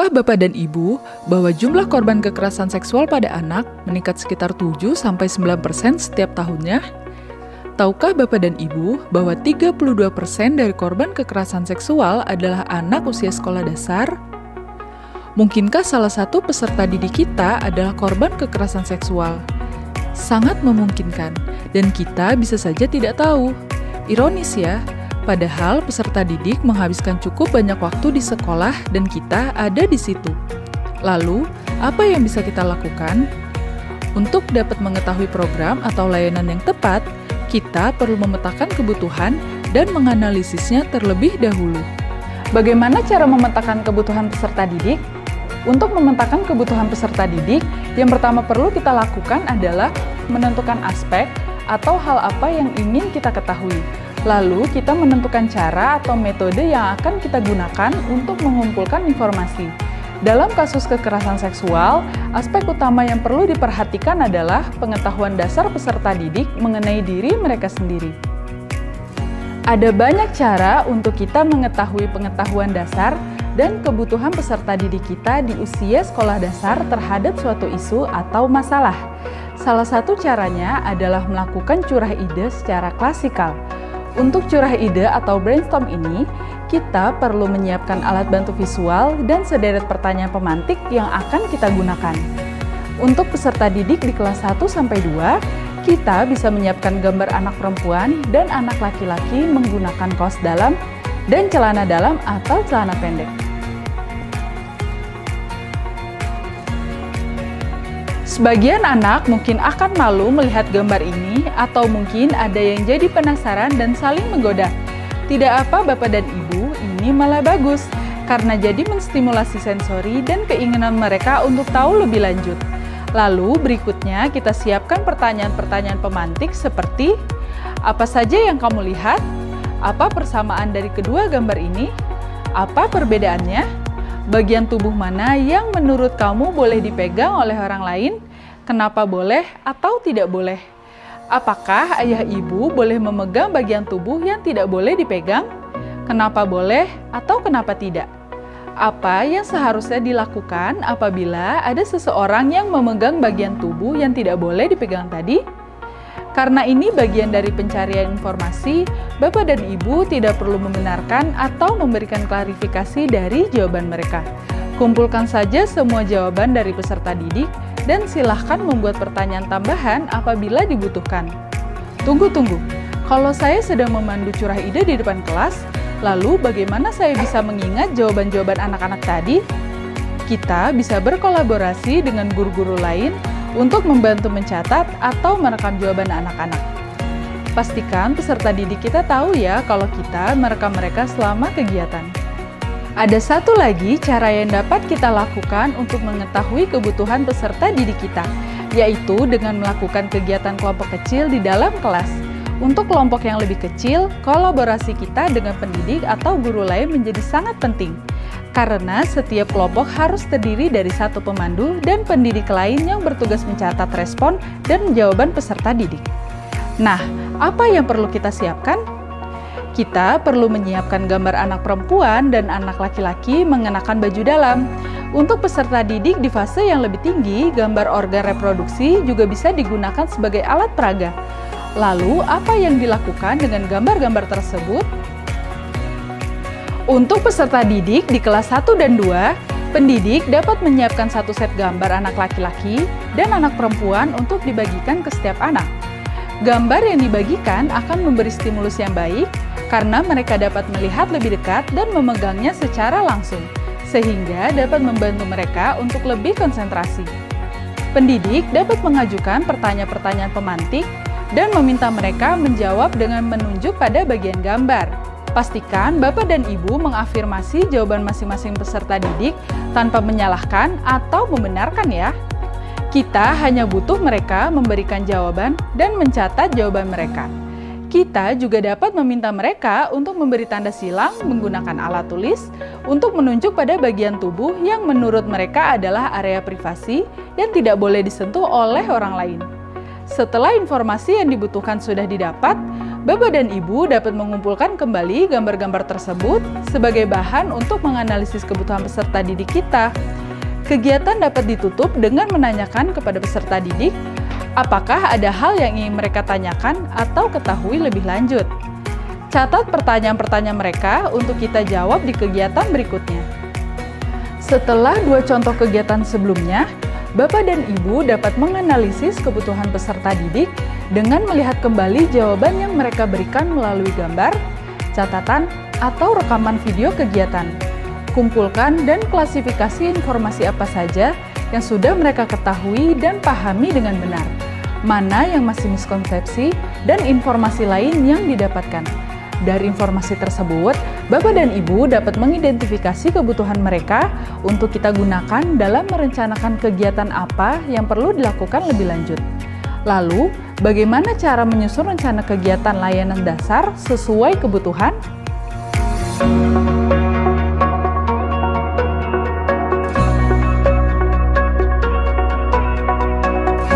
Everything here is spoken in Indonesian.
Tahukah Bapak dan Ibu bahwa jumlah korban kekerasan seksual pada anak meningkat sekitar 7-9% setiap tahunnya? Tahukah Bapak dan Ibu bahwa 32% dari korban kekerasan seksual adalah anak usia sekolah dasar? Mungkinkah salah satu peserta didik kita adalah korban kekerasan seksual? Sangat memungkinkan, dan kita bisa saja tidak tahu. Ironis ya, padahal peserta didik menghabiskan cukup banyak waktu di sekolah dan kita ada di situ. Lalu, apa yang bisa kita lakukan? Untuk dapat mengetahui program atau layanan yang tepat, kita perlu memetakan kebutuhan dan menganalisisnya terlebih dahulu. Bagaimana cara memetakan kebutuhan peserta didik? Untuk memetakan kebutuhan peserta didik, yang pertama perlu kita lakukan adalah menentukan aspek atau hal apa yang ingin kita ketahui. Lalu, kita menentukan cara atau metode yang akan kita gunakan untuk mengumpulkan informasi. Dalam kasus kekerasan seksual, aspek utama yang perlu diperhatikan adalah pengetahuan dasar peserta didik mengenai diri mereka sendiri. Ada banyak cara untuk kita mengetahui pengetahuan dasar dan kebutuhan peserta didik kita di usia sekolah dasar terhadap suatu isu atau masalah. Salah satu caranya adalah melakukan curah ide secara klasikal. Untuk curah ide atau brainstorm ini, kita perlu menyiapkan alat bantu visual dan sederet pertanyaan pemantik yang akan kita gunakan. Untuk peserta didik di kelas 1-2, kita bisa menyiapkan gambar anak perempuan dan anak laki-laki menggunakan kaos dalam dan celana dalam atau celana pendek. Sebagian anak mungkin akan malu melihat gambar ini atau mungkin ada yang jadi penasaran dan saling menggoda. Tidak apa Bapak dan Ibu, ini malah bagus karena jadi menstimulasi sensori dan keinginan mereka untuk tahu lebih lanjut. Lalu berikutnya kita siapkan pertanyaan-pertanyaan pemantik seperti apa saja yang kamu lihat? Apa persamaan dari kedua gambar ini? Apa perbedaannya? Bagian tubuh mana yang menurut kamu boleh dipegang oleh orang lain? Kenapa boleh atau tidak boleh? Apakah ayah ibu boleh memegang bagian tubuh yang tidak boleh dipegang? Kenapa boleh atau kenapa tidak? Apa yang seharusnya dilakukan apabila ada seseorang yang memegang bagian tubuh yang tidak boleh dipegang tadi? Karena ini bagian dari pencarian informasi, Bapak dan Ibu tidak perlu membenarkan atau memberikan klarifikasi dari jawaban mereka. Kumpulkan saja semua jawaban dari peserta didik dan silahkan membuat pertanyaan tambahan apabila dibutuhkan. Tunggu, kalau saya sedang memandu curah ide di depan kelas, lalu bagaimana saya bisa mengingat jawaban-jawaban anak-anak tadi? Kita bisa berkolaborasi dengan guru-guru lain untuk membantu mencatat atau merekam jawaban anak-anak. Pastikan peserta didik kita tahu ya kalau kita merekam mereka selama kegiatan. Ada satu lagi cara yang dapat kita lakukan untuk mengetahui kebutuhan peserta didik kita, yaitu dengan melakukan kegiatan kelompok kecil di dalam kelas. Untuk kelompok yang lebih kecil, kolaborasi kita dengan pendidik atau guru lain menjadi sangat penting. Karena setiap kelompok harus terdiri dari satu pemandu dan pendidik lain yang bertugas mencatat respon dan jawaban peserta didik. Nah, apa yang perlu kita siapkan? Kita perlu menyiapkan gambar anak perempuan dan anak laki-laki mengenakan baju dalam. Untuk peserta didik di fase yang lebih tinggi, gambar organ reproduksi juga bisa digunakan sebagai alat peraga. Lalu, apa yang dilakukan dengan gambar-gambar tersebut? Untuk peserta didik di kelas 1 dan 2, pendidik dapat menyiapkan satu set gambar anak laki-laki dan anak perempuan untuk dibagikan ke setiap anak. Gambar yang dibagikan akan memberi stimulus yang baik karena mereka dapat melihat lebih dekat dan memegangnya secara langsung, sehingga dapat membantu mereka untuk lebih konsentrasi. Pendidik dapat mengajukan pertanyaan-pertanyaan pemantik dan meminta mereka menjawab dengan menunjuk pada bagian gambar. Pastikan Bapak dan Ibu mengafirmasi jawaban masing-masing peserta didik tanpa menyalahkan atau membenarkan ya. Kita hanya butuh mereka memberikan jawaban dan mencatat jawaban mereka. Kita juga dapat meminta mereka untuk memberi tanda silang menggunakan alat tulis untuk menunjuk pada bagian tubuh yang menurut mereka adalah area privasi yang tidak boleh disentuh oleh orang lain. Setelah informasi yang dibutuhkan sudah didapat, Bapak dan Ibu dapat mengumpulkan kembali gambar-gambar tersebut sebagai bahan untuk menganalisis kebutuhan peserta didik kita. Kegiatan dapat ditutup dengan menanyakan kepada peserta didik, apakah ada hal yang ingin mereka tanyakan atau ketahui lebih lanjut. Catat pertanyaan-pertanyaan mereka untuk kita jawab di kegiatan berikutnya. Setelah 2 contoh kegiatan sebelumnya, Bapak dan Ibu dapat menganalisis kebutuhan peserta didik dengan melihat kembali jawaban yang mereka berikan melalui gambar, catatan, atau rekaman video kegiatan. Kumpulkan dan klasifikasi informasi apa saja yang sudah mereka ketahui dan pahami dengan benar, mana yang masih miskonsepsi, dan informasi lain yang didapatkan. Dari informasi tersebut, Bapak dan Ibu dapat mengidentifikasi kebutuhan mereka untuk kita gunakan dalam merencanakan kegiatan apa yang perlu dilakukan lebih lanjut. Lalu, bagaimana cara menyusun rencana kegiatan layanan dasar sesuai kebutuhan?